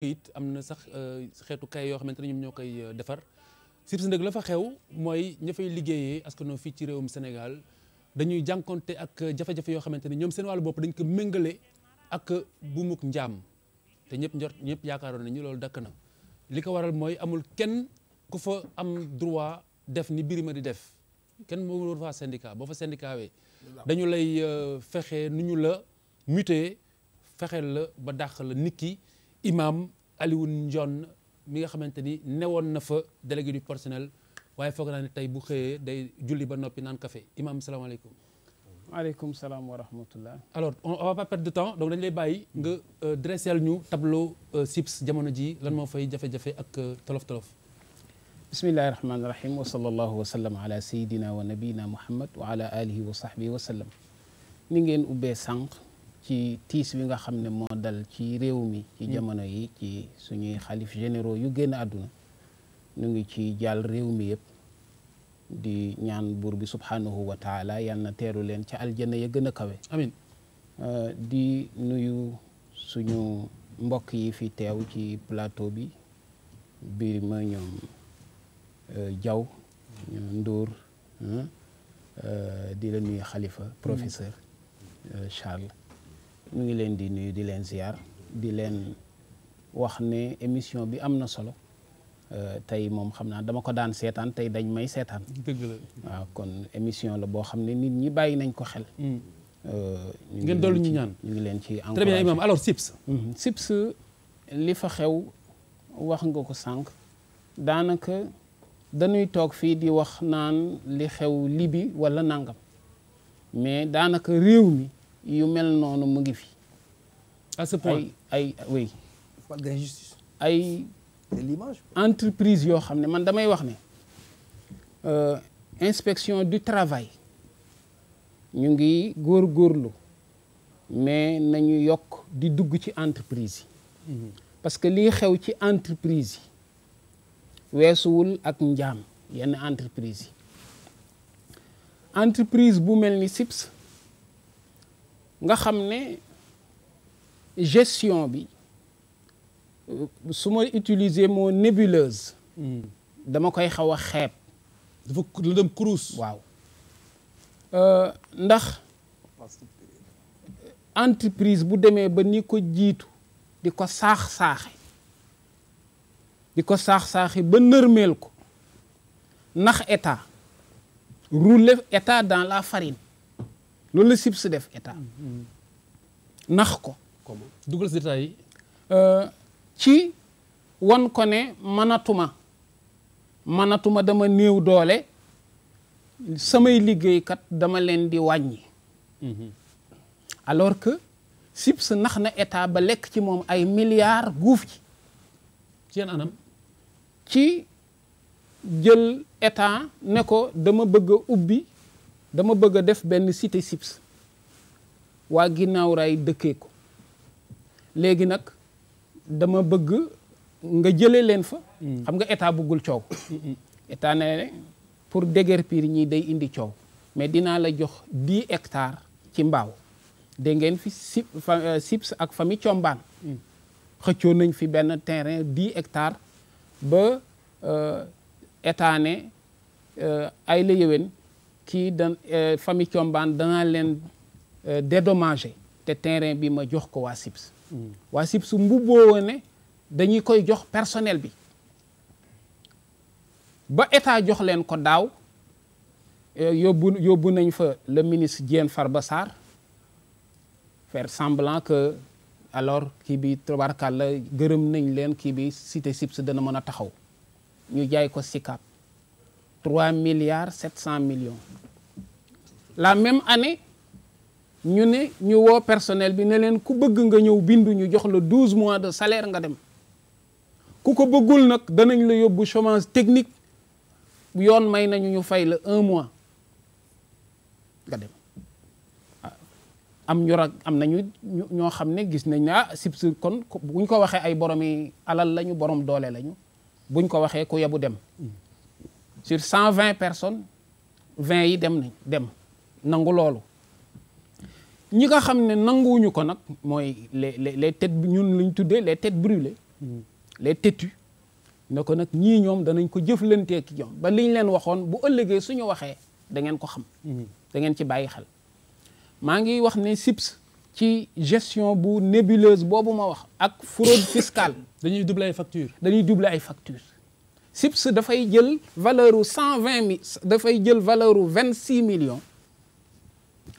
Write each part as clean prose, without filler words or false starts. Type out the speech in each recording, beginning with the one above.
it am na sax xeetu kay yoo xamante ne ñoom ñoo koy defar SIPS nag la fa xew mooy ña fay liggéeyee askano fii ci réewum Sénégal dañuy jànkonte ak jafe-jafe yoo xamante ne ñoom seen wàllu bopp dañ ko méngale ak buumuk njaam te ñëpp yaakaaroon nañu loolu dakk na li ko waral mooy amul kenn ku fa am droit def ni Birima di def kenn moo war faa syndicat boo fa syndicat wee dañu lay fexe nu ñu la muté fexeel la ba dàq la nit ki imam Alioune Ndione mi nga xamante ni newoon na fa délégué du personnel waaye foog naa ne tey bu xëyee day julli ba noppi naan café imam salaamaaleykum. waaleykum salaam wa rahmatullah. alors on va pas perdre de temps donc dañu lay bàyyi nga dressel ñu tableau SIPS jamono ji lan moo fay jafe-jafe ak tolof-tolof. bismillahi rahmaani rahim wa sallallahu wa sallam ala sayidina wa nabiyina muhammad wa ala alihi wa sahbihi wa sallam. ni ngeen ubbee sànq ci tiis bi nga xam ne moo dal ci réew mi ci jamono yi ci suñuy xalif généraux yu génn àdduna ñu ngi ci jàll réew mi yëpp di ñaan buur bi subhanahu wa taala yal na teeru leen ca aljanna ya gën a kawe amiin di nuyu suñu mbokk yi fi teew ci plateau bi Birima ñoom Diaw ñoom Ndour di la nuyu Khalifa professeur Charles ñu ngi leen di nuyu di leen ziar di leen wax ne émission bi am na solo tey moom xam naa dama ko daan seetaan tey dañ may seetaan. dëgg la waaw kon émission la boo xam ne nit ñi bàyyi nañ ko xel. ngeen dollu ñu ñaan ñu ngi leen ci encouragé. très bien imam alors SIPS. SIPS li fa xew wax nga ko sànq daanaka dañuy toog fii di wax naan li xew Libi wala nangam mais daanaka réew mi. yu mel noonu mu ngi fi. à ce point oui. malgré l'injustice. ay c'est l'image. entreprise yoo xam ne man damay wax ne inspection du travail ñu ngi góorgóorlu mais nañu yokk di dugg ci entreprise yi. parce que lii xew ci entreprise yi weesuwul ak njaam yenn entreprise yi. entreprise bu mel ni SIPS. nga xam ne gestion bi su ma utiliser moo nébuleuse. dama koy xaw a xeeb. dafa la dem cruise. waaw ndax entreprise bu demee ba ni ko jiitu di ko saax-saaxe ba nërmeel ko nax état rouler état dans la farine. loolu la SIPS def état nax ko dugal si détails yi ci wan ko ne mënatuma dama néew doole samay liggéeykat dama leen di wàññi alors que SIPS nax na état ba lekk ci moom ay milliards guuf ci yan anam ci jël état ne ko dama bëgg a ubbi dama bëgg a def benn cité SIPS waa ginnaaw raay dëkkee ko léegi nag dama bëgg nga jëlee leen fa. xam nga état bëggul coow. état ne pour déguerpir ñii day indi coow mais dinaa la jox 10 hectares ci mbaaw dégg ngeen fi SIPS ak famille Combaan. xëccoo nañ fi benn terrain 10 hectares ba état ne ay la yëwén kii famille Combaan danaa leen dédommager te terrain bi ma jox ko waa SIPS. waa SIPS mbubboo ne dañuy koy jox personnel bi ba état jox leen ko daaw yóbbu nañ fa le ministre Diène Farba Sarr faire semblant que alors kii bi tabarkàlla gërëm nañ leen kii bi cité SIPS dana mën a taxaw ñu jaay ko SICAP 3 milliards 700 millions. la même année ñu ne ñu woo personnel bi ne leen ku bëgg nga ñëw bindu ñu jox la 12 mois de salaire nga dem ku ko bëggul nag danañ la yóbbu chômage technique yoon may nañu ñu fay la 1 mois nga dem. am nañu ñoo xam ne gis nañ ne SIPS kon buñ ko waxee ay boromi alal lañu borom doole lañu buñ ko waxee ku yebu dem sur 120 personnes 20 yi dem nangu loolu. ñi nga xam ne nanguwuñu ko nag mooy les têtes ñun luñ tuddee les têtes brûlées les têtus ne ko nag ñii ñoom danañ ko jëflantee ki ñoom ba liñ leen waxoon bu ëllëgee suñu waxee da ngeen ko xam da ngeen ci bàyyi xel maa ngi wax ne SIPS ci gestion bu nébuleuse boobu ma wax ak fraude fiscale dañuy doubler ay factures. dañuy doubler ay factures SIPS dafay jël valeur u 120 000 dafay jël valeur u 26 millions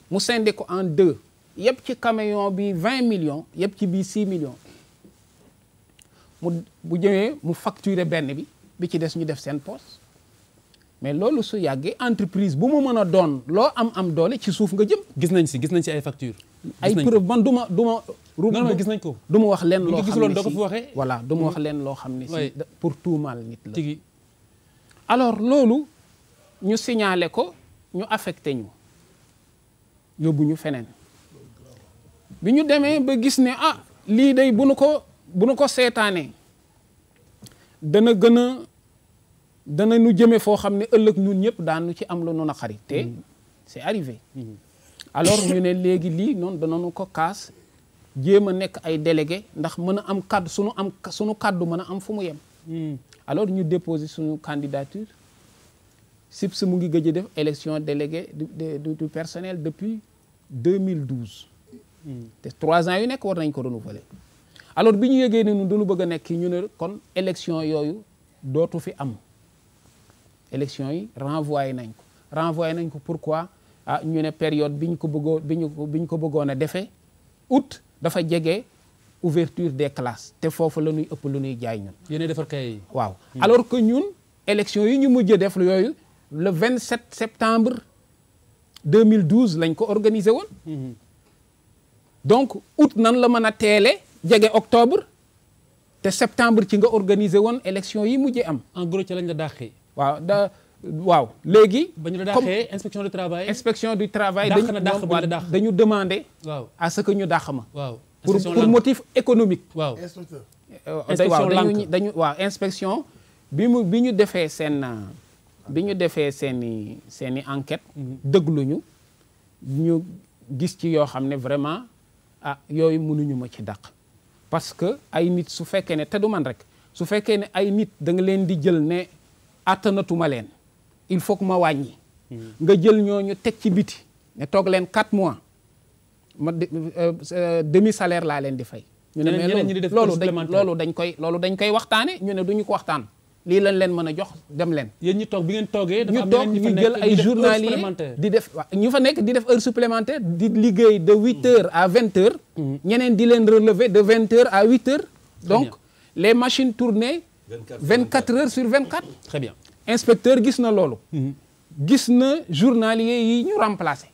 mu scindé ko en deux yëpp ci camion bi 20 millions yëpp ci bii 6 millions bu jëmee mu facturer benn bi ci des ñu def seen poste mais loolu su yàggee entreprise bu mu mën a doon loo am doole ci suuf nga jëm. gis nañ si ay factures. ay preuve man du ma. non gis nañ ko. du ma wax leen loo xam ne doo ko fi waxee. voilà du ma wax leen loo xam ne si pour tuumaal nit la. tigi alors loolu ñu signalé ko ñu affecté ñu yóbbu ñu feneen bi ñu demee ba gis ne lii day bu nu ko seetaanee dana nu jëme foo xam ne ëllëg ñun ñëpp daanu ci am lu nu naqari te c'est arrivé alors ñu ne léegi lii noonu danañu ko kaas jéem a nekk ay délégué ndax mën a am kaddu suñu kaddu mën a am fu mu yem alors ñu déposé suñu candidature SIPS mu ngi gëj a def élection délégué du personnel depuis 2012 te 3 ans yu nekk war nañ ko renouveler alors bi ñu yëgee ne ñun dañu bëgg a nekk ñu ne kon élection yooyu dootu fi am élection yi renvoyé nañ ko pourquoi ñu ne période bi ñu ko bëggoon a defee août dafa jege ouverture des classes te foofu la ñuy ëpp lu ñuy jaay ñun. yéen defar kay yi. waaw alors que ñun élection yi ñu mujj def yooyu le 27 septembre 2012 lañ ko organisé woon. donc août nan la mën a teele jege octobre te septembre ci nga organisé woon élection yi mujjee am. en gros ci lañ la dàqee. waaw léegi. ba ñu la dàqee inspection du travail. inspection du travail dañu demander. waaw à ce que ñu dàq ma. waaw pour motif économique. waaw inspecteur. inspection bi ñu defee seeni enquête. dégluñu ñu gis ci yoo xam ne vraiment yooyu mënuñu ma ci dàq. parce que ay nit su fekkee ne te du man rek su fekkee ne ay nit da nga leen di jël ne attanatuma leen il faut que ma wàññi. nga jël ñooñu teg ci biti ne toog leen 4 mois ma demi salaire laa leen di fay. ñu ne mais loolu dañ koy waxtaane ñu ne duñu ko waxtaan lii lañ leen mën a jox dem leen. yéen ñi toog bi ngeen toogee. dafa am ñu jël ay journaliers di def ñu fa nekk di def heure supplémentaire di liggéey de 8 heures à 20 heures. ñeneen di leen relever de 20 heures à 8 heures. donc les machines tournaient 24 heures sur 24. très bien inspecteur gis na loolu. gis na journaliers yi ñu remplacer.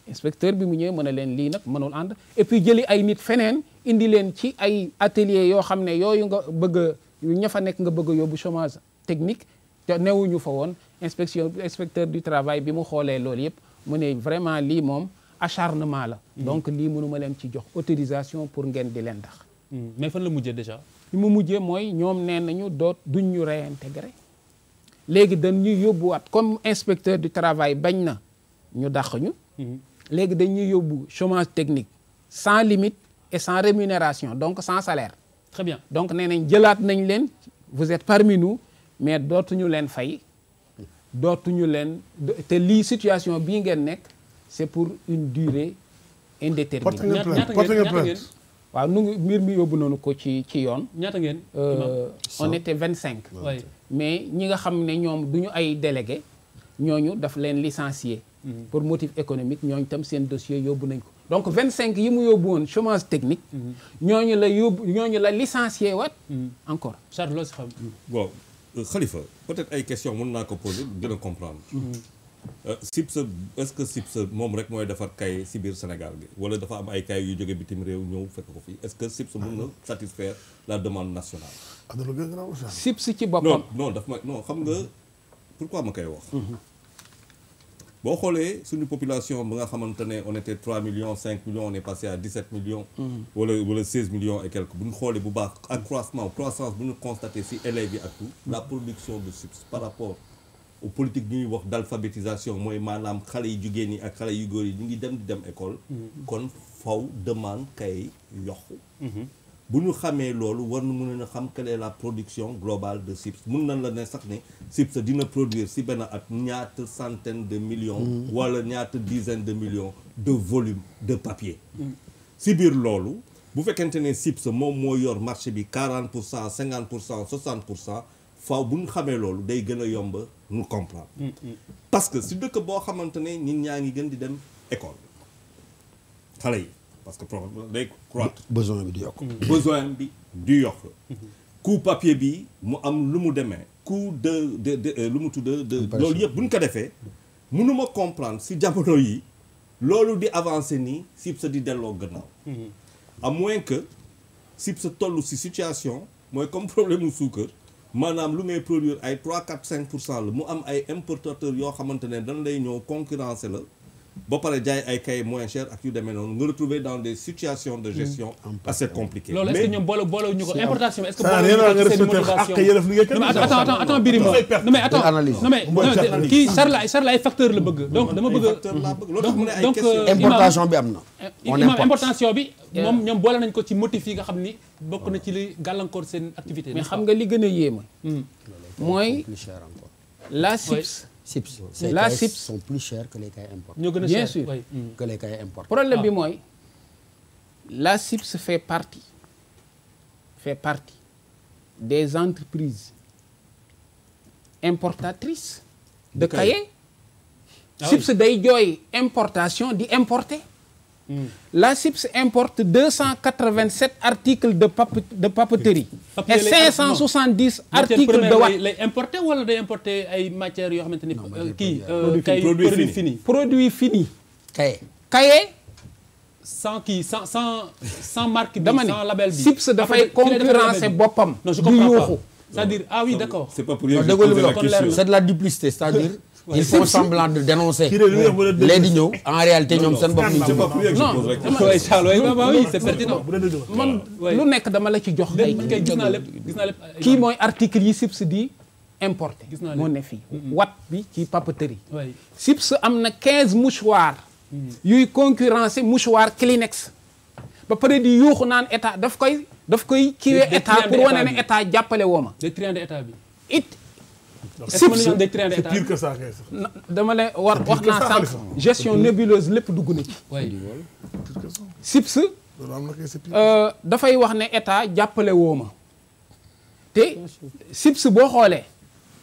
inspecteur bi mu ñëwee mën a leen lii nag mënul ànd et puis jëli ay nit feneen indi leen ci ay ateliers yoo xam ne yooyu nga bëgg ña fa nekk nga bëgg a yóbbu chômage technique te newuñu fa woon inspecteur du travail bi mu xoolee loolu yëpp mu ne vraiment lii moom acharnement la. donc lii mënuma leen ci jox autorisation pour ngeen di leen dax. mais fan la mujjee déjà. li mu mujjee mooy ñoom nee nañu duñ ñu réintégré léegi dañuy yóbbuwaat comme inspecteur du travail bañ na ñu dàq ñu. léegi dañuy yóbbu chômage technique sans limite et sans rémunération donc sans salaire. très bien donc nee nañ jëlaat nañ leen vous êtes parmi nous mais dootuñu leen fay dootuñu leen te lii situation bii ngeen nekk c'est pour une durée indéterminée. porte nga plainte waaw nu ngi mbir mi yóbbu nañu ko ci yoon. ñaata ngeen. on était 25. oui mais ñi nga xam ne ñoom duñu ay délégué ñooñu daf leen licencier. pour motif économique ñooñu tam seen dossier yóbbu nañ ko donc 25 yi mu yóbbu woon chômage technique. ñooñu la licencier waat. encore Charles loo si xam. bon Khalifa peut-être ay question mën naa ko poser gën a comprendre. SIPS est-ce que SIPS moom rek mooy defar kay si biir Sénégal gi wala dafa am ay kay yu jóge bitim réew ñëw fekk ko fii est-ce que SIPS mën na satisfaire la demande nationale. SIPS ci boppam. non daf ma non xam nga pourquoi ma koy wax. boo xoolee suñu population ba nga xamante ne on était 3 millions 5 millions on est passé à 17 millions. wala 16 millions et quelques bu ñu xoolee bu baax accroissement croissance bu ñu constaté si élèves yi ak tout. la production de SIPS par rapport aux politiques ñuy wax d'alphabétisation mooy maanaam xale yu jigéen ñi ak xale yu góor yi ñu ngi dem di dem école. kon faw demande kay yokku. bu ñu xamee loolu war na mën a xam quelle est la production globale de CIPS mun nañ la ne sax ne CIPS dina produire si benn at ñaata centaine de millions wala ñaata dizaine de millions de volume de papier si biir loolu bu fekkente ne CIPS moom moo yor marché bi 40% 50% 60% faaw bu ñu xamee loolu day gën a yomb ñu comprendre parce que si dëkk boo xamante ne nit ñaa ngi gën di dem école xale yi parce que problème day croître besoin bi di yokk. besoin bi du yokk coût papier bi mu am lu mu demee coût de lu mu tudd de loolu yëpp bu ñu ko defee mënuma comprendre si jamono yi loolu di avancer nii CIPS di delloo gannaaw à moins que CIPS toll si situation mooy comme problème mu suukar maanaam lu ngay produire ay 3 4 5% la mu am ay importateurs yoo xamante ne dañ lay ñëw concurrencer la ba pare jaay ay kay moins cher ak yu demee noonu nga retrouver dans des situations de gestion assez compliquées. loolu est-ce que ñoom boole ñu ko importation est-ce que ça n'a rien à voir avec motivation. attends Birima non mais attends non mais kii Charles ay facteur la bëgg donc dama bëgg donc importation bi am na. imam importation bi moom ñoom boole nañ ko ci motif yi nga xam ni bokk na ci li gàllankoor seen activité. mais xam nga li gën a yéema mooy plus cher encore. la CIPS. CIPS. La Les CIPS caisses sont plus chères que les cahiers importés. ñoo gën a bien cher sûr. Que les cahiers importés. problème bi mooy la CIPS fait partie des entreprises importatrices de cahiers. CIPS day jooy importation di importer. La CIPS importe 287 articles de papeterie et 570 articles de watt. lay importer wala day importer ay matières yoo xamante ni kii produit fini Cahier. cahier sans kii sans marque bi dama ni sans label bi CIPS dafay concurrencer boppam non je du comprends pas yuuxu c'est-à-dire ah oui d'accord c'est pas pour rien que Déglu je pose la kon question. leer na. c'est de la duplicité c'est-à-dire ils font semblant de dénoncer Kii de li nga wax bu dee léegi ñëw en réalité ñoom seen bopp ñu c'est pas pour rien que je Non. pose la question. oui Charles oui c'est pertinent bu dee dëgg la. man lu nekk dama la ci jox kay kay gis naa lépp kii mooy article yi CIPS di importé Gis naa moo leen. ne fii watt bi ci papeterie oui CIPS am na 15 mouchoirs yuy concurrencer mouchoir Kleenex ba pare di yuuxu naan état daf koy kiiwee Des état triande pour wane état ne bi. état jàppale woo ma des triandes état bi it est-ce que mën nañu CIPS des triandes C'est état pire bi que ça kay sax. dama ne wax naa sànq Khalifa. gestion nébuleuse lépp dugg na ci oui Pire que ça. CIPS loolu am na kay c'est pire. dafay wax ne état jàppale woo ma te CIPS boo xoolee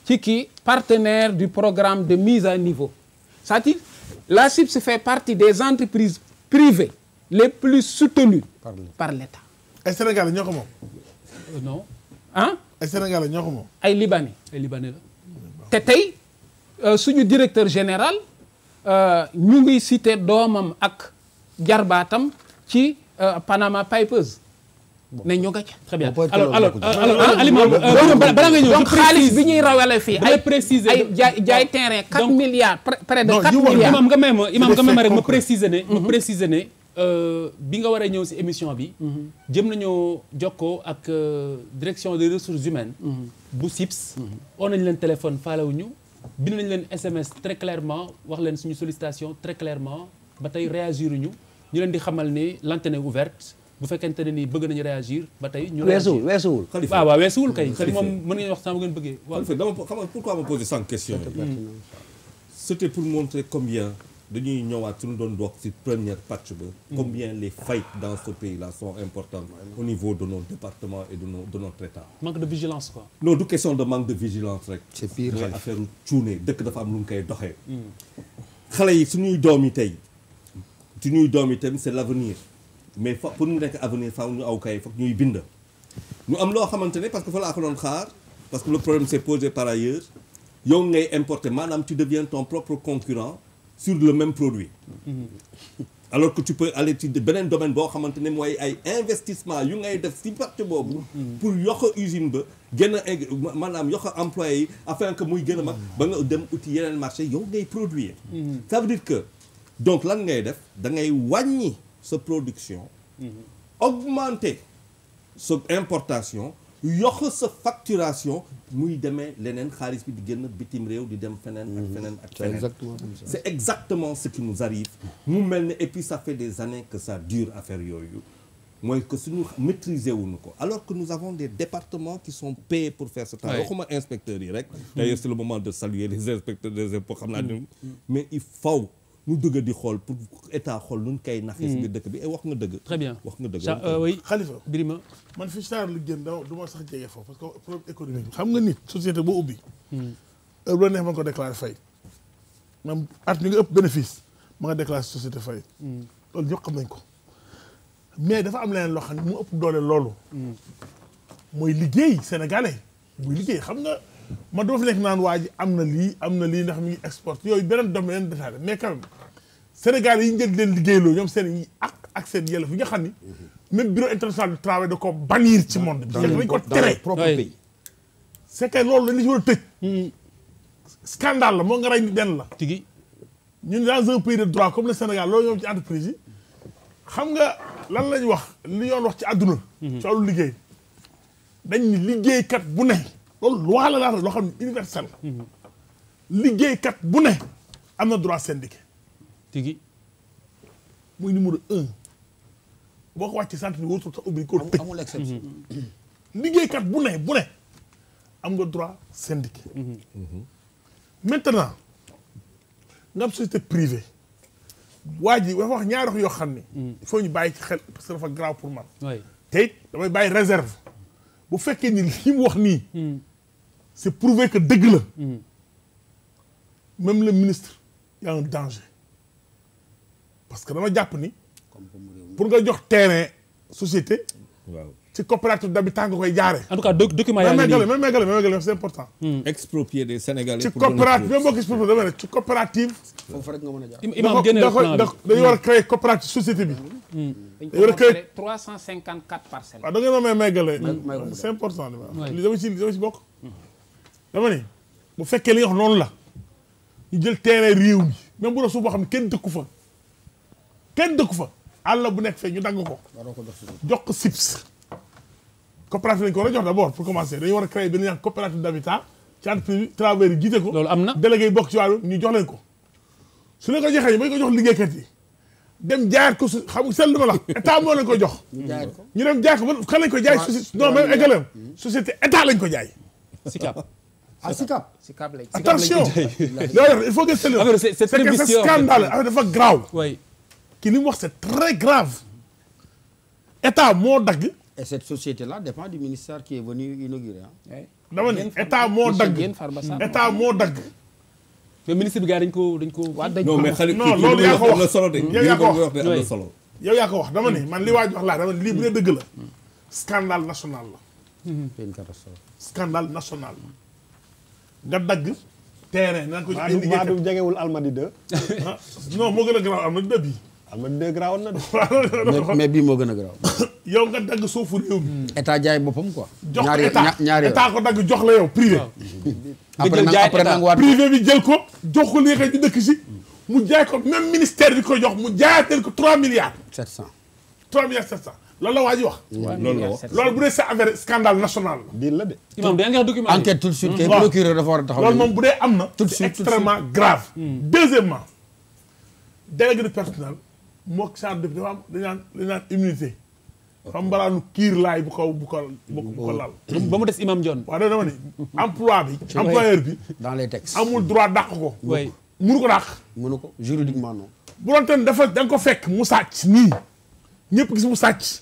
ci kii partenaire du programme de mise à niveau c'est-à-dire la CIPS fait partie des entreprises privées les plus soutenues par l'État ay Sénégalais ñoo ko moom. non ah ay Sénégalais ñoo ko moom. ay Libanais ay libanais la te tey suñu directeur général ñu ngi cité doomam ak jarbaatam ci Panama Papers ne ñu nga ca très bien On peut être alors loolu Alima balaa nga ñëw donc xaalis bi ñuy rawale fii damay préciser ay jaay terrain 4 milliards près de Non, 4 yu wax milliards imam nga may ma rek ma concret. préciser ne bi nga waree ñëw ci émission bi jëm nañoo jokkoo ak direction des ressources humaines bu CIPS oo nañ leen téléphone faalewuñu bind nañ leen SMS très clairement wax leen suñu sollicitation très clairement ba tey réagiruñu ñu leen di xamal ni l'antenne est ouverte bu fekkente ne ni bëgg nañu réagir ba tey ñu réagir weesuwul Khalifa waaw weesuwul kay Khalifa. moom mën ngeen wax sama bu ngeen bëggee waaw Khalifa dama xam nga pourquoi ma poser 100 questions yi. C'était pour montrer combien dañuy ñëwaat suñu doon wax ci première pàcc ba. combien les failles dans ce pays-là sont importantes au niveau de nos départements et de notre État. manque de vigilance quoi non du question de manque de vigilance rek. C'est pire, mooy Khalifa. affaire cuune dëkk dafa am lu mu koy doxee. xale yi suñuy doom yi tey c'est l'avenir mais pour ñu nekk avenir faaw ñu aw kay foog ñuy bind. ñu am loo xamante ne parce que fa laa ko doon xaar parce que le problème s'est posé par ailleurs yow ngay importer maanaam tu deviens ton propre concurrent sur le même produit. alors que tu peux aller ci beneen domaine boo xamante ne mooy ay investissement yu ngay def ci partie boobu. pour yokk usine ba gën a maanaam yokk employé yi afin que muy gën a mag ba nga dem uti yeneen marché yow ngay produire. ça veut dire que donc lan ngay def da ngay wàññi sa production. augmenter sa importation yokk sa facturation muy demee leneen xaalis bi di génn bitim réew di dem feneen ak feneen ak feneen. exactement comme ça. C'est exactement ce qui nous arrive mu mel ne et puis ça fait des années que ça dure affaire yooyu mooy que suñu maîtriser wuñu ko alors que nous avons des départements qui sont payés pour faire ce travail waxuma inspecteurs yi rek d'ailleurs c'est le moment de saluer les inspecteurs des impôts xam naa ni mais il faut ñu dëgg di xool pour état xool nu ñu koy naxee si biir dëkk bi et wax nga dëgg très bien wax nga dëgg oui Khalifa Birima man fi saar lu gën daw du ma sax jege foofu parce que problème économique xam nga nit société boo ubbi heure bu la neex ma nga ko déclaré fay même at mi nga ëpp bénéfice ma nga déclaré société fay loolu ñëpp xam nañ ko mais dafa am leneen loo xam ne mu ëpp doole loolu mooy liggéey sénégalais muy liggéey xam nga man dama fi nekk naan waa ji am na lii ndax mi ngi exporte yooyu beneen domaine détail mais quand même sénégalais yi ñu jël leen liggéeyloo ñoom seen yi ak seen yelleef yi nga xam ni même bureau international du travail da ko bannir ci monde bi dañ ko tere propre pays. c'est que loolu dañ la ci war a tëj scandale la moo nga rey ni den la tigi ñun dans un pays de droit comme le Sénégal loolu ñoom ci entreprise yi xam nga lan lañ wax li yoon wax ci àdduna ci wàllu liggéey dañ ni liggéeykat bu ne loolu loi la loo xam ne universel liggéeykat bu ne am na droit syndiqué tigi muy numéro 1 boo ko wàccee sant ni wóotul sax ubbi ko tëj amul exception. liggéeykat bu ne am nga droit syndiqué maintenant nga am société privée waa ji dafa wax ñaari wax yoo xam ne il faut ñu bàyyi ci xel parce que dafa grave pour man oui te it damay bàyyi réserve bu fekkee ni li mu wax nii c'est prouvé que dëgg la même le ministre y a un danger parce que dama jàpp ni pour nga jox terrain société waaw ci coopérative d'habitat nga koy jaare en tout cas document yaa ngi nii même méggale c'est important exproprier des Sénégalais ci pour donner coopérative plus. même boo ko exproprié dama ne ci coopérative foofu rek nga mën a jaar. imam génneel plan bi dañu war a créer coopérative société bi dañ yow ko rek 354 parcelles. waaw da ngeen ma may méggale may ko mu c'est important li Ouais. li dama ci bokk dama ne bu fekkee li nga wax noonu la ñu jël terrain réew mi même bu la suuf boo xam ne kenn dëkku fa àll bu nekk fee ñu dagg ko waroo ko jox suñu. jox ko SIPS coopérative lañ ko war a jox d'abord pour commencer dañu war a créer benn ñaan coopérative d'habitat ci entreprise bi travailleurs yi jiite ko loolu am na délégué yi bokk ci wàllu ñu jox leen ko su leen ko joxee ñu bañ ko jox liggéeykat yi dem jaayaat ko su xam nga seetlu ma la état moo leen ko jox ñu jaayat ko. ñu dem jaay ko ba kan lañ ko jaay société non même égalam société état lañ ko jaay Sicap ah Sicap. si câble lañ. attention loolu il faut que c'est affaire c'est très que c'est vicieux en fait. scandale affaire dafa grave oui kii li mu wax c'est très grave état moo dagg Et cette société-là dépend du ministère qui est venu inaugurer. Hein. dama ni état moo dagg Yéen Farba Sarr. état moo dagg mais ministre bi gars dañ ko waa dañ non mais xale Non, loolu yaa ko wax. am na solo de Yow yaa ko wax. wax de am na Oui. solo yow yaa ko wax dama ni man li waaj wax laa dama ni lii bu dee dëgg la scandale national la C'est une catastrophe. scandale national la nga dagg terrain na ko jox ay Maadou liggéeykat Maadou jegewul Almadi 2 ah non moo gën a garaaw am na dëbb yi Almadi 2 garaawoon na de. mais bii moo gën a garaaw. yow nga dagg suufu réew mi état jaay boppam quoi. jox ko ñaari état ñaari état ko dagg jox la yow privé après jël jaay après état. nanguwaat. privé bi jël ko jox ko liggéeykat yi dëkk si mu jaay ko même ministère bi ko jox mu jaayateel ko 3 milliards 700. 3 milliards 700 loolu la waa ji wax loolu la wax loolu bu dee c'est affaire scandale national la diil la de. imam da nga wax document enquête tout de suite. kay waaw. procureur dafa war a taxaw. loolu moom bu dee am na Tout de c'est suite, tout de extrêmement grave deuxièmement délégué de personnel moo genre de dafa am dañu naan immunité xam mbalaanu kiir laay bu ko lal ba mu des imam John waaw dama ni emploi bi employeur bi dans les textes. amul droit dàq ko oui munu ko dàq mënu ko juridiquement non. bu doon ten dafa da nga ko fekk mu sàcc nii ñëpp gis mu sàcc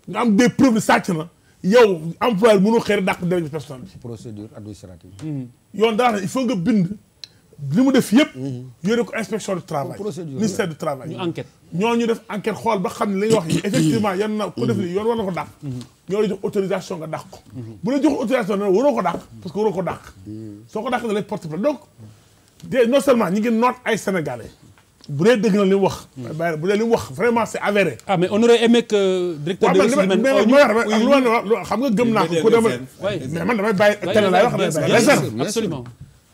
nga am des preuves de sàcc na yow employeur mënoo xëy dàq délégué de personnel bi procédure administrative. yoon daal il faut nga bind li mu def yëpp yónnee ko inspection du travail Procédure. ministère du travail ñu enquête ñooñu def enquête xool ba xam ne li nga wax yi effectivement yan na ko def li yoon war na ko dàq ñoo la jox autorisation nga dàq ko bu la jox autorisation na waroo ko dàq parce que waroo ko dàq soo ko dàq da lay porte plainte donc non seulement ñi ngi noot ay sénégalais bu dee dëgg na li mu wax bu dee li mu wax vraiment c'est avéré ah mais on aurait aimé que directeur waaw de man ressources xam nga gëm naa ko ku dama mais man damay bàyyi télé laay wax damay bàyyi réserve bien sûr. absolument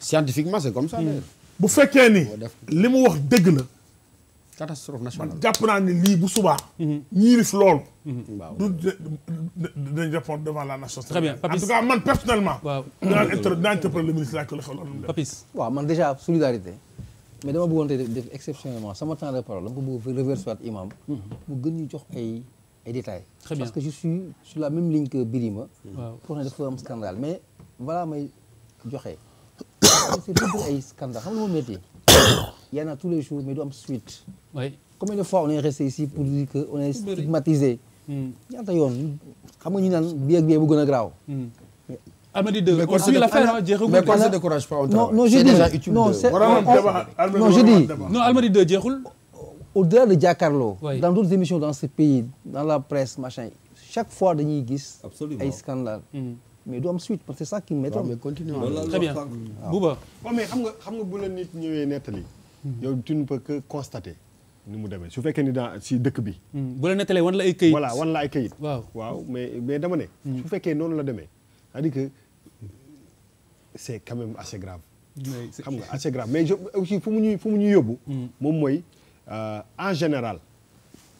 scientifiquement c'est comme ça d'ailleurs. bu fekkee ni li mu wax dëgg la catastrophe nationale. jàpp naa ni lii bu subaa ñiirif loolu waaw. du dinañ répondre devant la nation Très bien, sénégalaise. En Papis. tout cas man personnellement waaw dinaa interpeller le ministre laaj ko la xew loolu mu def Papis waaw man déjà solidarité mais dama bëggoon tey def exceptionnellement sama temps de parole dama ko bëgg reverser waat imam mu gën ñu jox ay et détails. Très bien. Parce que je suis sur la même ligne que Birima. waaw pour ne dafa am scandale mais voilà may joxe. c'est tout ay scandale xam nga lu ma métti. Il y en a tous les jours mais du am suite. oui. Combien de fois on est resté ici pour dire que on est stigmatisé. ñaata yoon xam nga ñu naan bii ak bii bu gën a graaw. Almadies 2 Mais on suit l'affaire jeexagul mais de. qu'on se décourage pas, on Non, travaille. non, je C'est dis- déjà utile non, de- c'est- waroon on- débat Almadies non, je waroon dis- débat. non Almadies 2 jeexul. Au-delà de Jakaarlo. Oui. Dans d'autres émissions dans ce pays dans la presse machin chaque fois dañuy gis. Absolument. ay scandale mais du am suite parce que c'est ça qui m'étonne. waaw mais continuons. loolu la Très bien. wax sànq. Bouba. waaw mais xam nga bu la nit ñëwee nettali. yow tu ne peux que constater ni mu demee su fekkee ni dans si dëkk bi. bu la nettalee wan la ay këyit. voilà wan la ay kayit. waaw mais dama ne. su fekkee noonu la demee c'est-à-dire que c'est quand même assez grave. xam nga assez grave mais aussi fu mu ñuy yóbbu. moom mooy en général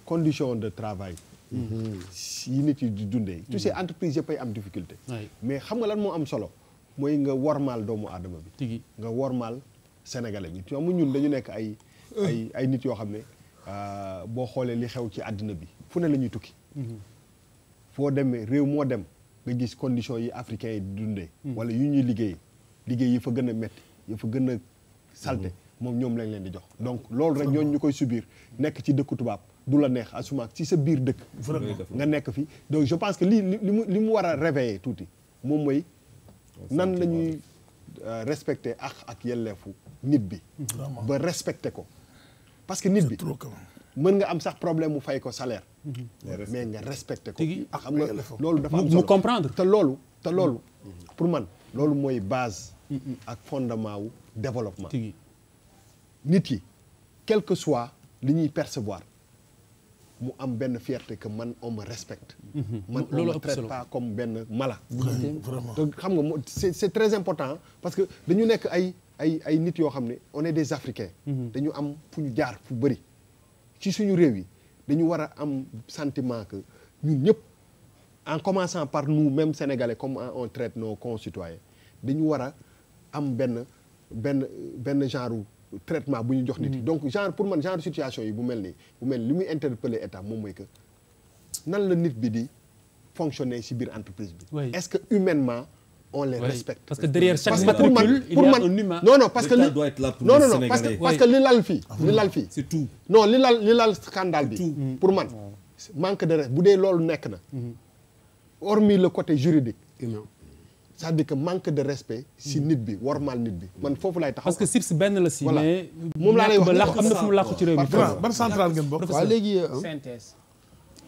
condition de travail. yi nit yi di dundee. tu sais entreprise yëpp ay am difficulté. mais xam nga lan moo am solo mooy nga wormaal doomu aadama bi. tigi nga wormaal sénégalais bi tu vois ñun dañu nekk ay nit yoo xam ne boo xoolee li xew ci àddina bi fu ne la ñuy tukki. foo demee réew moo dem nga gis conditions yi africains yi di dundee. wala yu ñuy liggéey yi fa gën a metti yi fa gën a salte moom ñoom lañ leen di jox donc loolu rek ñooñu ñu koy subir nekk ci dëkku tubaab du la neex asuma ci sa biir dëkk. nga nekk fi donc je pense que li mu war a réveiller tuuti moom mooy nan la ñuy respecter ak yelleefu nit bi. ba respecter ko parce que nit bi. mën nga am sax problème mu fay ko salaire. mais nga respecté ko. xam nga loolu dafa am solo mu comprendre. te loolu pour man loolu mooy base. ak fondement wu développement. nit yi quel que soit li ñuy percevoir mu am benn fierté que man on me respecte. man on me traite pas comme benn mala. vraiment te xam nga c'est très important parce que dañu nekk ay nit yoo xam ne on est des Africains. dañu am fu ñu jaar fu bëri. ci suñu réew yi dañu war a am sentiment que ñun ñëpp en commençant par nous même Sénégalais comme on traite nos concitoyens dañu war a am benn genre traitement bu ñu jox nit yi donc genre pour man genre situation yi bu mel ni li muy interpeller état moom mooy que nan la nit bi di fonctionner ci biir entreprise bi. est-ce que humainement on les respecte. parce que derrière chaque matricule il y a un humain. non parce que doit être là pour non les Sénégalais. parce que li lal fii c'est tout. non li lal scandale bi pour man manque de respect bu dee loolu nekk na hormis le côté juridique c'est-à-dire que manque de respect si nit bi wormaal nit bi man foofu lay taxaw parce que SIPS benn la si mais moom laa lay wax làqu am na fu mu làqu ci réew mi ban centrale ngeen bokk. waaw léegi synthèse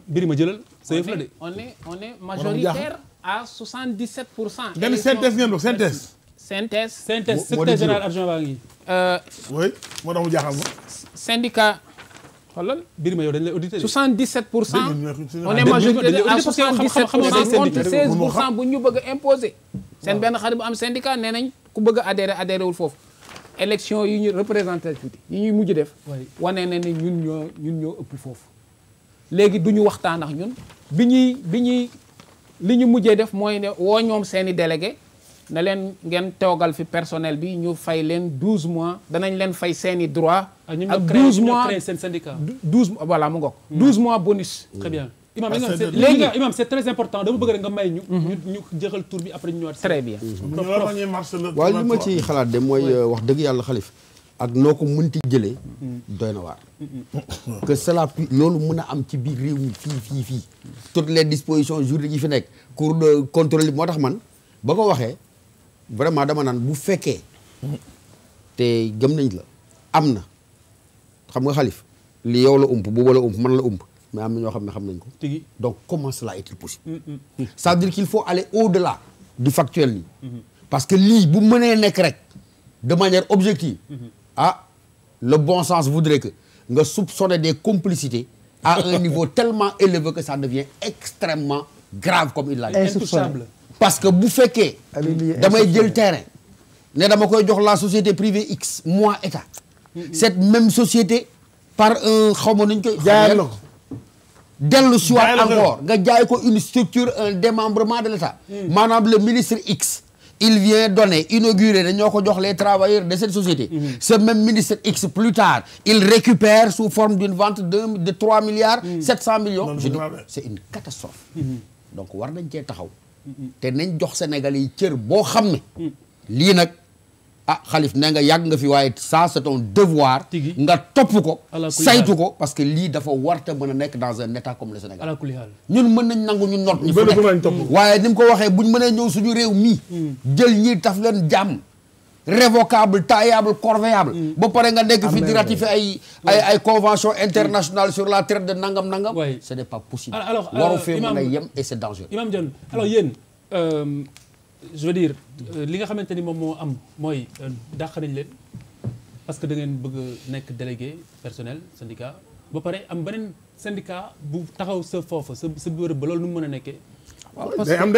Birima jëlal sa yëf la de on est majoritaire à 77%. nga ni synthèse ngeen bokk synthèse. synthèse secrétaire général adjoint baa ngi oui moo tax mu jaaxal ma. syndicat xoolal Birima yow dañ lay auditer 77%. on on est majoritaire à 77% contre 16% bu ñu bëgg a imposer. seen benn xarit bu am syndicat nee nañ ku bëgg a adhéré wul foofu. élection yi ñu représentativité yi ñuy mujj def. wane na ne ñun ñoo ëpp foofu. léegi du ñu waxtaan ak ñun bi ñuy li ñu mujjee def mooy ne woo ñoom seeni délégué na leen ngeen toogal fi personnel bi ñu fay leen 12 mois danañ leen fay seeni droit ak 12 mois seen syndicat 12 voilà mu ngoog 12 mois bonus. très bien imam léegi imam c'est très important dama bëgg rek nga may ñu jëxal tour bi après ñu ñëwaat très bien waaw li ma ci xalaat de mooy wax dëgg yàlla xalif ak noo ko mënti jëlee doy na waar que cela loolu mën a am ci biir réew mi fii toutes les dispositions juridiques yi fi nekk cour de contrôle moo tax man ba ko waxee vraiment dama naan bu fekkee te gëm nañ la am na xam nga xalif li yow la ump booba la ump man la ump mais am na ñoo xam ne xam nañ ko donc comment cela est-il possible ça veut dire qu'il faut aller au-delà du factuel nii parce que lii bu mënee nekk rek de manière objective le bon sens voudrait que nga soupçonner des complicités à un niveau tellement élevé que ça devient extrêmement grave comme il l'a dit. intouchable parce que bu fekkee damay jël terrain ne dama koy jox la société privée X moi état cette même société par un xaw ma nuñ koy jaayal la ko dellu siwaat encore nga jaay ko une structure un démembrement de l'état maanaam le ministre X il vient donner inaugurer dañoo ko jox les travailleurs de cette société. Ce même ministre X plus tard il récupère sous forme d'une vente de 3 milliards 700 millions. Je dis c'est une catastrophe. Donc war nañ cee taxaw. te nañ jox Sénégalais yi cër boo xam ne. lii nag ah Khalif ne nga yàgg nga fi waaye ça c'est ton devoir. nga topp ko. saytu ko parce que lii dafa warta mën a nekk dans un état comme le Sénégal. ñun mën nañ nangu ñu noot ñu fa nekk waaye ni mu ko waxee buñ mënee ñëw suñu réew mii. jël ñii taf leen jàmm. révocable taillable corvéable. ba pare nga nekk fi di ratifier ay convention internationale sur la traite de nangam. ce n'est pas possible. alors waru fee mën a yem et c'est dangereux. Imam Dione alors yéen je veux dire li nga xamante ni moom moo am mooy dàq nañ leen parce que da ngeen bëgg nekk délégué personnel syndicat ba pare am beneen syndicat bu taxaw sa foofa sa bërëb ba loolu nu mu mën a nekkee. day am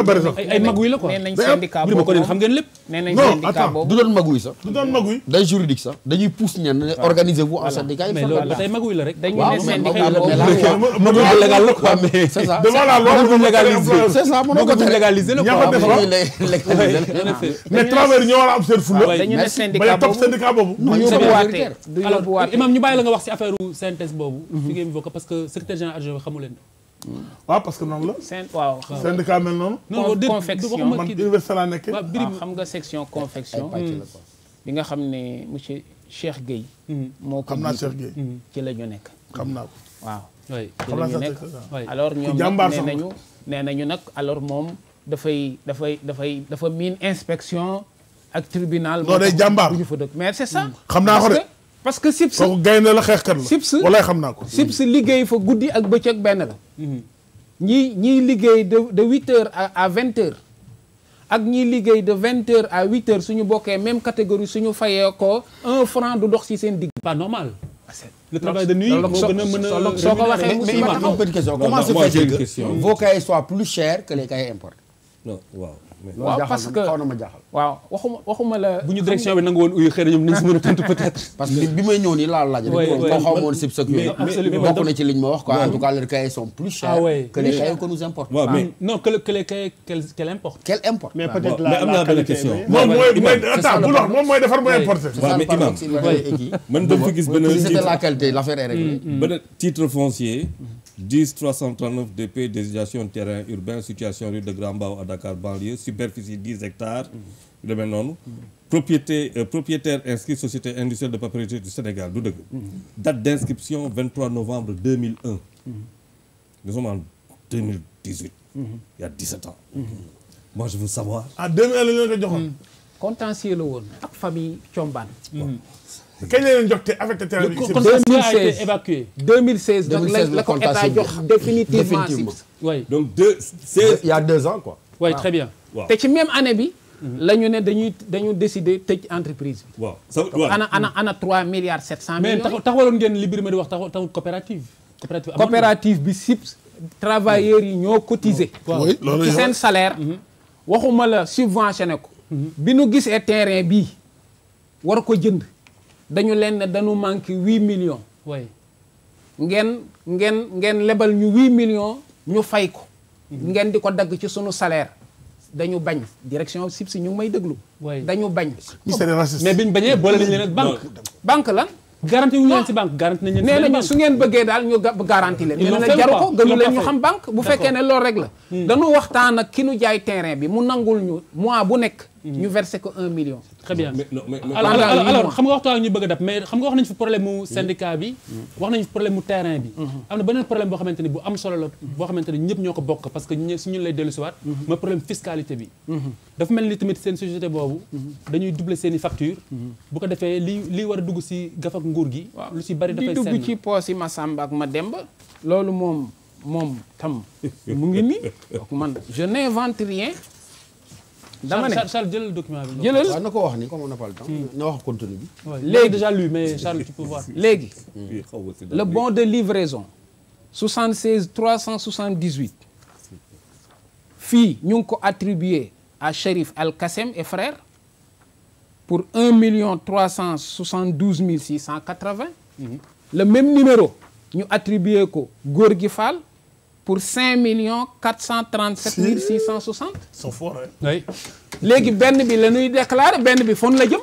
bari sax ay maguy la quoi. nee nañ syndicat boobu ko xam ngeen lépp. nee nañ syndicat boobu du doon maguy sax. du doon maguy. day juridique sax dañuy pousse ñenn organisez-vous en syndicat. mais loolu ba tey maguy la rek. dañu ne syndicat boobu légal la quoi mais c'est ça. devant la loi mënul légaliser. c'est ça mënoo ko légaliser la quoi. mais travailleurs ñoo war a am seen fulla. dañu ne syndicat topp syndicat boobu. du yóbbuwaatee Imam ñu bàyyi la nga wax ci affaire synthèse boobu. fi ngeen bokk parce que secrétaire général adjoint xamu leen. waaw parce que noonu la. waaw syndicat mel noonu. confection man université laa nekkee. waaw xam nga section confection. bi nga xam ne monsieur Cheikh Gueye. moo ko xam naa Cheikh Gueye. ci la ñu nekk. xam naa ko. waaw. xam naa ci la ñu nekk sax alors ñoom nag nee nañu nag alors moom dafa miin inspection ak tribunal. non day jàmbaar bu ñu fa dëkk mais c'est ça. xam naa ko de. parce que SIPS kooku gaynde la xeexkat la. SIPS walaay xam naa ko. SIPS liggéey fa guddi ak bëccëg benn la. ñiy liggéey de 8h à 20h ak ñiy liggéey de 20h à 8h suñu bokkee même catégorie suñu fayee ko 1 franc du dox ci seen digg. pas normal. le travail de nuit moo gën a mën a. soo ko waxee mais Imam une petite question comment se fait que vos cahiers soient plus chers que les cahiers importés. non waaw. waaw parce que xaw na ma jaaxal. waaw waxuma la. bu ñu direction bi nangu woon uyu xëy na ñoom nañ si mën a tontu peut-être. parce que bi may ñëw nii laa laaj rek. ko xaw ma woon SIPS ak yooyu. absolument bokk na ci liñ ma wax quoi. en tout cas les cahiers sont plus chers. que les cahiers que nous importons. waaw mais non que les cahiers qu'elle importe. qu'elle importe. mais peut-être mais am naa benn question. moom mooy defar mooy importé. waaw mais Imam man dama fi gis benn si c'était la qualité l'affaire est réglée. benn titre foncier 10 339 DP désignation terrain urbain situation rue de Grand Mbao à Dakar banlieue superficie 10 hectares yu demee noonu propriétaire inscrit société industrielle de papeterie du Sénégal du dëgg date d'inscription 23 novembre 2001 nous sommes en 2018 il y a 17 ans moi je veux savoir en 2001 la ñu leen ko joxoon. contentieux la woon ak famille Thiombane. kañ la leen jox te affecté terrain bi. contentieux a été évacué. 2016 nag la ko état jox définitivement SIPS. oui donc il y a 2 ans quoi. oui très bien. te ci même année bi. la ñu ne dañu décider tëj entreprise bi. waaw ana 3 milliards 700 millions. mais taxawaloon ngeen li Birima di wax taxawul coopérative. coopérative bi SIPS. travailleurs yi ñoo cotiser. oui loolu ci seen salaire. waxuma la subventionné ko. bi nu gisee terrain bii war ko jënd. dañu leen ne dañu manqué 8 millions. oui ngeen lebal ñu 8 millions ñu fay ko. ngeen di ko dagg ci sunu salaire. dañu bañ direction SIPS ñu ngi may déglu. dañu bañ. mais biñ bañee boole nañ leen ak banque. banque lan. garanti wuñu leen ci banque garanti nañ leen. nee nañu su ngeen bëggee daal ñu garanti leen. nee na jaru ko gënu leen ñu xam banque bu fekkee ne loolu rek la. dañu waxtaan ak ki nu jaay terrain bi mu nangul ñu mois bu nekk. ñu versé ko 1 million. très bien mais alors xam nga waxtaan ak ñu bëgg a dab mais xam nga wax nañu fi problème mu syndicat bi. wax nañu fi problème mu terrain bi. am na beneen problème boo xamante ni bu am solo la boo xamante ni ñëpp ñoo ko bokk parce que su ñu lay dellusiwaat. mooy problème fiscalité bi. dafa mel ni tamit seen société boobu. dañuy doubler seen i facture bu ko defee li war a dugg si gafak nguur gi. lu si bari dafay di dugg ci poos yi Massamba ak Mademba. loolu moom tam mu ngi nii man je n'invente rien. dama ne Charles jëlal document bi. jëlal waaw na ko wax ni comme on n'a pas le temps. na wax contenu bi. léegi déjà lu mais Charles tu peux voir. léegi le bon de livraison 76 378 fii ñu ngi ko attribué à Chérif Al Kassem et frères pour 1 372 680. le même numéro ñu attribué ko Gorgui Fall pour 5 437 660. Ils sont forts, hein. oui léegi benn bi la ñuy déclaré benn bi fon la jëm.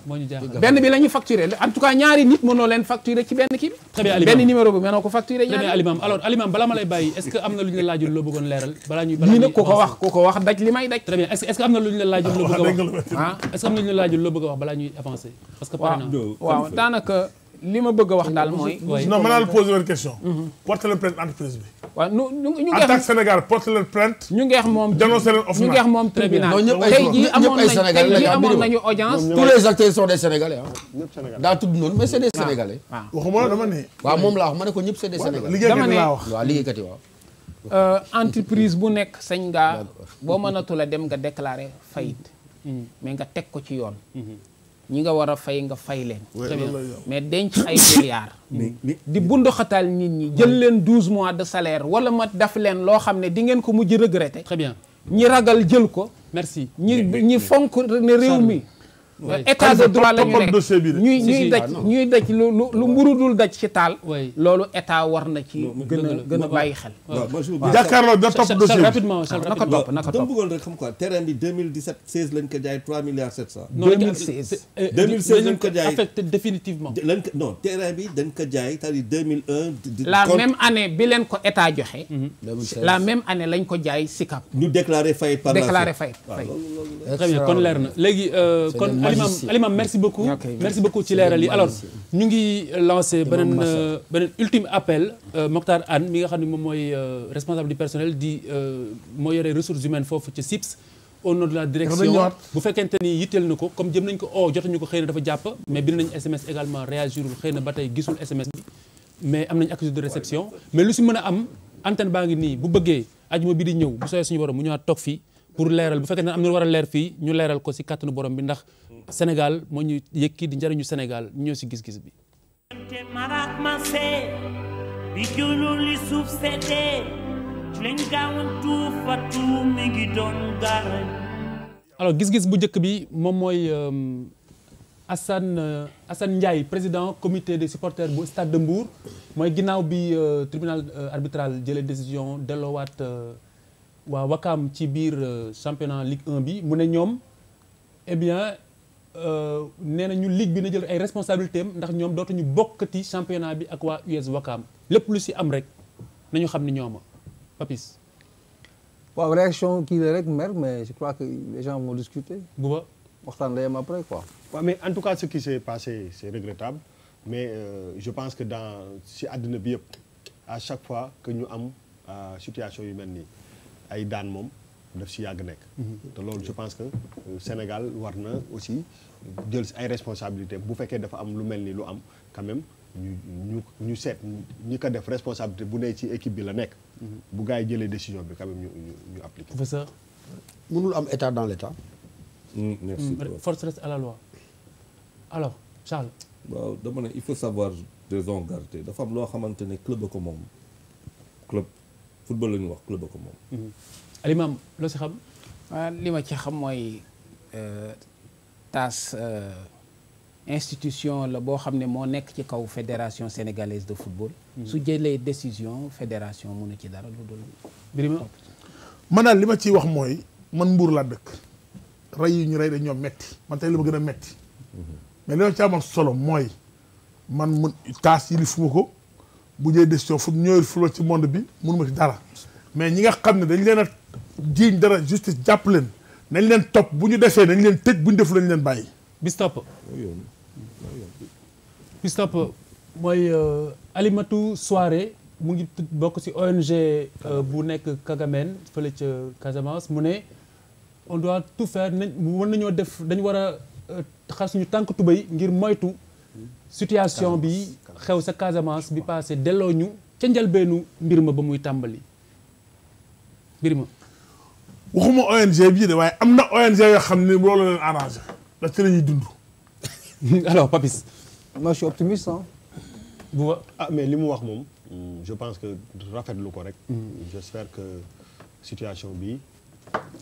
moo ñu jaaxal benn bi la ñuy facturé en tout cas ñaari nit mënoo leen facturé ci benn kii bi. très bien Alimam benn numéro bi mënoo ko facturé très bien ñaari. Alimam alors Alimam balaa ma lay bàyyi est-ce que am na lu ñu la laajul loo bëggoon leeral balaa ñuy lii nag ku ko wax daj li may daj. très bien est-ce que am na lu ñu la laajul loo bëgg a wax ah est-ce que am na lu ñu la laajul loo bëgg a wax balaa ñuy avancer parce que pare naa waaw daanaka li ma bëgg a wax daal mooy. Non, maintenant, je pose une question. Portez le plainte entreprise. waaw ñu En tant que Sénégal, portez le plainte. ñu ngeex moom Dénoncez leen ñu ngeex moom tribunal. Non, ñëpp ay tey jii ñëpp ay Sénégalais tey jii la ñu am amoon nañu audience. tous les acteurs sont des Sénégalais ah. ñëpp Sénégal daa tudd noonu mais c'est des Sénégalais. waaw waxuma la dama ne. waaw moom laa wax ma ne ko ñëpp c'est des Sénégalais. liggéeykat dama yi ne- laa wax. waaw liggéeykat yi waaw. entreprise bu nekk sañ ngaa boo mënatul a dem nga déclarer faillite mais nga teg ko ci yoon ñi nga war a fay nga fay leen mais denc ay milliards di bunduxatal nit ñi jël leen 12 mois de salaire wala ma def leen loo xam ne di ngeen ko mujj regretter très bien ñi ragal jël ko merci ñi fonk ne réew mi Oui. état de droit la ñu toppal nekk dossier bi de. ñuy Si, si. ñuy daj lu mburu dul daj ci taal Oui. loolu état war na ci dëgg la. gën a bàyyi xel waaw moi je veux bien jàkkaarloo da topp Charles dossier bi. rapidement Charles naka rapidement topp naka dama topp bëggoon rek xam quoi terrain bi 2017 16 lañ ko jaay 3 milliards 700. Non, 2016. 2016 lañ ko jaay. affecté définitivement lañ ko non terrain bi dañ ko jaay c'est-à-dire 2001. la même année bi leen ko état joxe 2016. la même année lañ ko jaay SICAP ñu déclaré faillite par la déclaré suite. fay très bien kon leer na léegi kon des Alimam magiciens. Alimam merci beaucoup Ok. merci beaucoup ci leeral yi alors ñu ngi lancé beneen massacre. beneen ultime appel Mokhtar Anne mi nga xam ne moom mooy responsable du personnel di moo yore ressources humaines foofu ci SIPS au nom de la direction ñëwaat. bu fekkente ni yitteel na ko comme jëm nañ ko jotuñu ko xëy na dafa jàpp mais bind nañ SMS également réagirul xëy na ba tey gisul SMS bi mais am nañ accusé de réception mais lu si mën a am antenne baa ngi nii bu bëggee ajuma bi di ñëw bu sooyee suñu borom mu ñëwaat toog fii pour leeral bu fekkee ne am na lu war a leer fii ñu leeral ko si kàttanu borom bi ndax Sénégal moo ñu yëkki di njëriñu Sénégal ñoo si gis-gis bi. te marak mase bi julul li suuf seddee ci lañ gaawantu fatu mi ngi doon gaara alors gis-gis bu njëkk bi moom mooy Assane Ndiaye président comité des supporters bu Stade de Mbour mooy ginnaaw bi tribunal arbitral jëlee décision delloowaat waa Wakaam ci biir championnat Ligue 1 bi mu ne ñoom eh bien nee na ñu ligue bi na jël ay responsabilités am ndax ñoom dootuñu bokkati championnat bi ak waa US Wakaam lépp lu si am rek nañu xam ni ñooma Papis waaw réaction kii la rek mer mais je crois que les gens vont discuter Bouba waxtaan day am après quoi. Ouais, mais en tout cas ce qui s'est passé c'est regrettable mais je pense que dans si àddina bi yëpp à chaque fois que ñu am situation yu mel nii ay daan moom daf si yàgg nekk te loolu je pense que Sénégal war na aussi jël ay responsabilités bu fekkee dafa am lu mel ni lu am quand même ñu seet ñi ko def responsabilité bu ne ci équipe bi la nekk bu gars yi jëlee décision bi quand même ñu appliquer. professeur mënul am état dans l'état. merci. force reste à la loi alors Charles waaw dama ne il faut savoir raison garder dafa am loo xamante ne club a ko moom club football la ñu wax club a ko moom. Alimam loo si xam. li ma ci xam mooy TAS institution la boo xam ne moo nekk ci kaw fédération sénégalaise de football. su jëlee décision fédération mënu ci dara lu dul. Birima man daal li ma ciy wax mooy man Mbour laa dëkk rey yi ñu rey dañ ñoo metti man tey li ma gën a metti mais li ma ci amoon solo mooy man mun taas yi li fu ma ko bu jëlee décision fu ñëwee fu ci monde bi mënu ma ci dara mais ñi nga xam ne dañ leen a jiiñ dara justice jàpp leen nañ leen topp bu ñu defee nañ leen tëj bu ñu def lañ leen bàyyi. bis topp bis topp mooy Alimatu Soirée mu ngi bokk ci ONG bu nekk Kagamène fële ca Casamance mu ne on doit tout faire nañ mën nañoo def dañu war a xar suñu tànk tubéy ngir moytu situation bi xew sa Casamance bi passé delloo ñu ca njëlbeenu mbir ma ba muy tàmbali mbir ma waxuma ONG bii de waaye am na ONG yoo xam ne loolu leen arrangé ndax ci la ñuy dund. alors Papis moi je suis optimiste hein. bu ah mais li mu wax moom je pense que rafetlu ko rek. j'espère que situation bi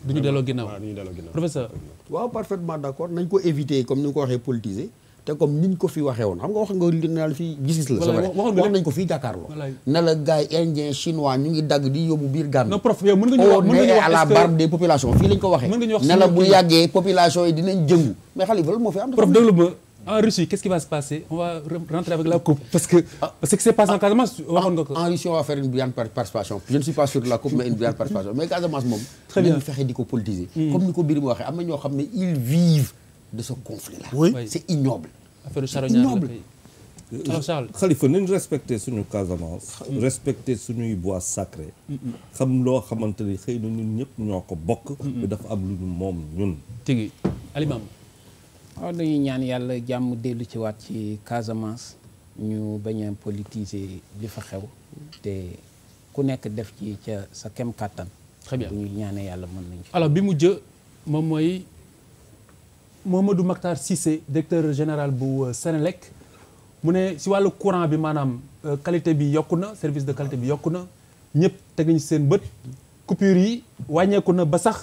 duñu delloo ginnaaw waaw duñu delloo ginnaaw. professeur waaw parfaitement d'accord nañ ko éviter comme ni nga ko waxee politiser te comme niñ ko fi waxee woon xam nga wax nga li naa la fii gis-gis la. Voilà, wax nañ ko fii jàkkaarloo. na la gars yi indien chinois ñu ngi dagg di yóbbu biir Gambie. non prof yow mën nga ñu wax mën nga ñu wax à la barbe des populations fii lañ ko waxee. mën nga ñu wax ne la bu yàggee population yi dinañ jëngu mais Khalifa loolu moo fi am. prof déglu ma en Russie qu'est-ce qui va se passer on va rentrer avec la coupe parce que ce qui s'est passé en Casamance waxoon nga ko. en Russie on va faire une brillante participation je ne suis pas sûr de la coupe mais une brillante participation mais Casamance moom. très bien nañu fexe di ko politiser. comme ni ko Birima waxee am na ñoo xam ne ils vivent de ce conflit là. oui c'est ignoble. affaire charognard la kay. alors Charles Khalifa nañ respecter suñu Casamance. respecter suñuy bois sacré. xam loo xamante ni xëy na ñun ñëpp ñoo ko bokk. mais dafa am lu ñu moom ñun. tigi Alimam. waaw dañuy ñaan yàlla jàmm dellu ci waat ci Casamance ñu bañ a politiser li fa xew te ku nekk def ci ca sa kem kàttan. très bien bu ñu ñaanee yàlla mën nañ ci. alors bi mu jë moom mooy Mamadou Makhtar Cissé directeur général bu Senelec mu ne si wàllu courant bi maanaam qualité bi yokku na service de qualité bi yokku na ñëpp teg nañu seen bët coupure yi wàññeeku na ba sax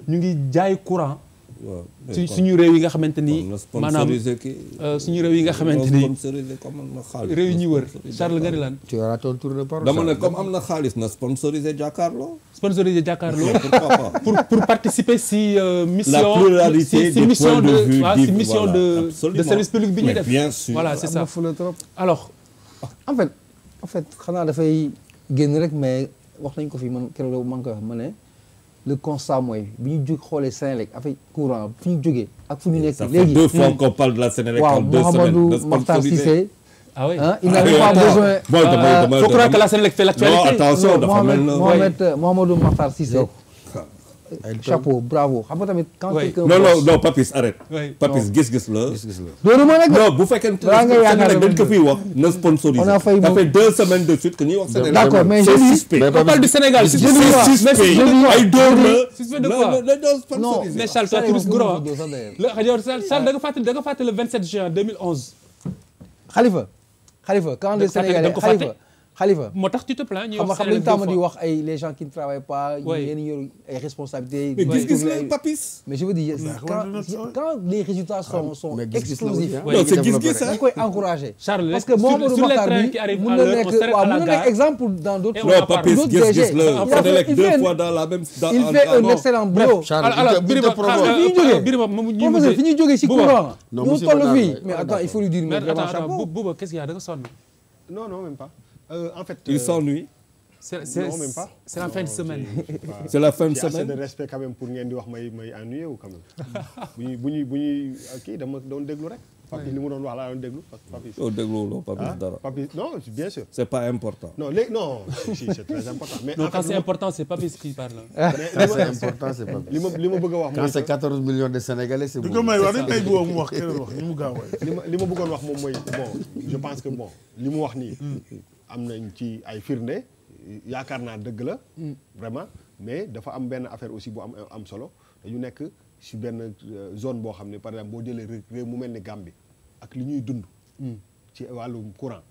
ñu ngi jaay courant. waaw suñu réew yi nga xamante ni maanaam suñu réew yi nga xamante ni réew yi ñuy wër Charles nga ni lan. tu auras ton tour de parole. dama ne comme am na xaalis na sponsorisé Jakaarlo. sponsorisé Jakaarlo pour participer si mission. la pluralité des points de vue si mission de service public bi ñuy def. bien sûr voilà c'est ça trop. alors. en fait xanaa dafay génn rek mais wax nañ ko fi man keroog maa ngi koy wax ma ne. le constat mooy bi ñu jóg xoolee Senelec avec courant fi ñu jógee ak fu ñu nekk léegi. ça fait 2 fois qu'on parle de la Senelec en 2 semaines. Mouhamadou Makhtar Cissé. ah oui il n'avait pas besoin. faut croire que la Senelec fait l'actualité. non attention dafa mel na Mouhamadou Makhtar Cissé. chapeau bravo xam nga tamit. quand quelqu'un non Papis arrête. Papis gis-gis la. loolu moo nekk non bu fekkente ne Senelec dañ ko fiy wax na sponsorisé. on a failli ça fait 2 semaines de suite que ñuy wax Senelec. d'accord mais c'est suspect. on parle du Sénégal. c'est suspect ay dóor la. suspect de quoi non mais Charles toi tu risques gros. Charles da nga fàttali le 27 juin 2011. Khalifa quand le Sénégalais Khalifa moo tax tu te plains ñuy wax xam nga tàmm di wax ay les gens qui ne travaillent pas. yéen yor ay responsabilités. mais gis-gis la Papis. mais je veux dire quand les résultats sont explosifs. non c'est gis-gis dañ koy encourager. Charles parce que Mouhamadou Makhtar bi mun na nekk exemple dans d'autres. non Papis gis-gis la Senelec 2 fois dans la même. il fait un excellent boulot. alors Birima fi ñuy jógee si courant. ñu toll fii mais attends il faut lui dire. mais attends Bouba qu'est-ce qu'il y a da nga sonn. non même pas. En fait, il s'ennuie. Non, même pas. C'est la fin de semaine. C'est la fin de assez semaine. de respect quand même pour ngeen di wax may ennuyé wu quand même. bu ñuy kii dama doon déglu rek. Papis li mu doon wax laa doon déglu Papis. yow dégluwuloo Papis dara. Papis non bien sûr. C'est pas important. non si c'est très important. mais non quand c'est important c'est Papis qui parle. c'est important c'est Papis. li ma bëgg a wax. quand c'est 14 millions de Sénégalais c'est bon. di ko may wax dañ koy bëggoon mu wax keneen wax ñu mu gaaw li ma bëggoon wax moom mooy bon je pense que bon li mu wax nii. am nañ ci ay firnde yaakaar naa dëgg la. vraiment mais dafa am benn affaire aussi bu am solo dañu nekk ci benn zone boo xam ne par exemple boo jëlee réew mu mel ni Gambie ak li ñuy dund. ci wàllum courant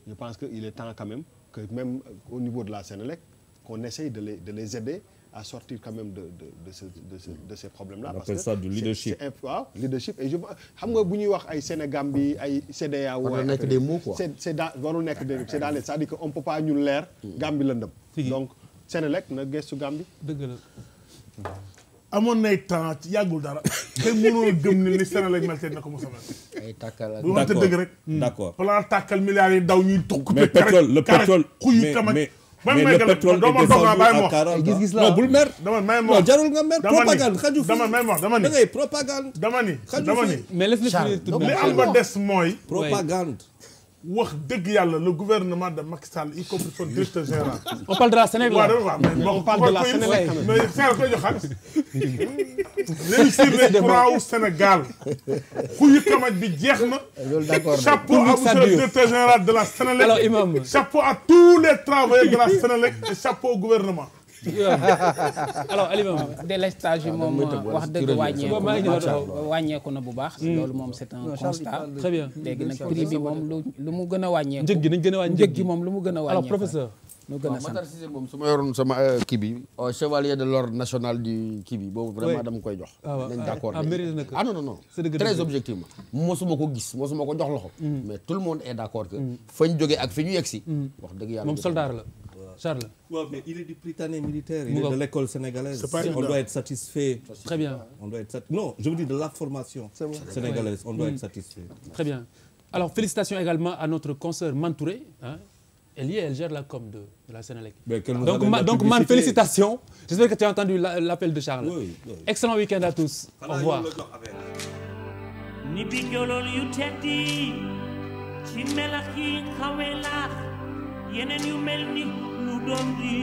je pense que il est temps quand même que même au niveau de la Senelec qu'on essaye de les aider à sortir quand même de ces problèmes-là. On appelle ça du leadership. waaw leadership et je xam nga bu ñuy wax ay Sénégambie ay CEDEAO. war na nekk des mots quoi. c'est dans warul nekk des c'est dans les c'est-à-dire que on peut pas ñun leer. Gambie lëndëm. donc Senelec na gëstu Gambie. dëgg la. amoon nay temps ci yàggul dara te mënoo gëm ne ni Senelec mel te na ko mos a mel. ay tàkkal bu wante dëgg rek. d'accord plan tàkkal milliards yi daw ñuy tukk. mais pétrole le pétrole mais le pétrole est descendu à 40 gis-gis la non bul mer. dama may non jarul nga mer propagande xaju fi. dama ni da ngay propagande. dama ni mais laisse-le li am ba des mooy. propagande. wax dëgg yàlla le gouvernement de Macky Sall y compris son directeur général. on parle de la Sénégal. waaw mais on parle de la Sénégal mais Sénégal koy jox xaalis. réussir les courant au Sénégal. xuyu kamaj bi jeex na. loolu d'accord chapeau à monsieur le directeur général de la Sénélec. alors Imam. chapeau à tous les travailleurs de la Sénélec et chapeau au gouvernement. alors Aliouma. délestage yi moom wax dëgg wàññeeku na bu baax. loolu moom c'est un constat. très bien léegi nag prix bi moom lu mu gën a wàññeeku. njëg gi nañ gën a wàññeeku njëg gi moom lu mu gën a wàññeeku. alors professeur. ñu gën a sant Matar Cissé moom su ma yoroon sama kii bi chevalier de l'ordre national du kii bi boobu vraiment dama koy jox. nañ d'accord non très objectivement mosuma ko gis mosuma ko jox loxo. mais tout le monde est d'accord que fañ jógee ak fi ñu yegsi. wax dëgg yàlla moom soldat la Charles. waaw mais il est du Prytanée militaire. Il est de l'école sénégalaise. On doit être satisfait. Très bien. On doit être non, je veux dire de la formation sénégalaise. On doit être satisfait. Très bien. Alors félicitations également à notre consoeur Mantouré. Hein. Elle gère la com de la Sénélec. Donc Man, félicitations. J'espère que tu as entendu l'appel de Charles. Oui. Excellent week-end à tous. Au revoir. yeneen yu mel ni lu doon di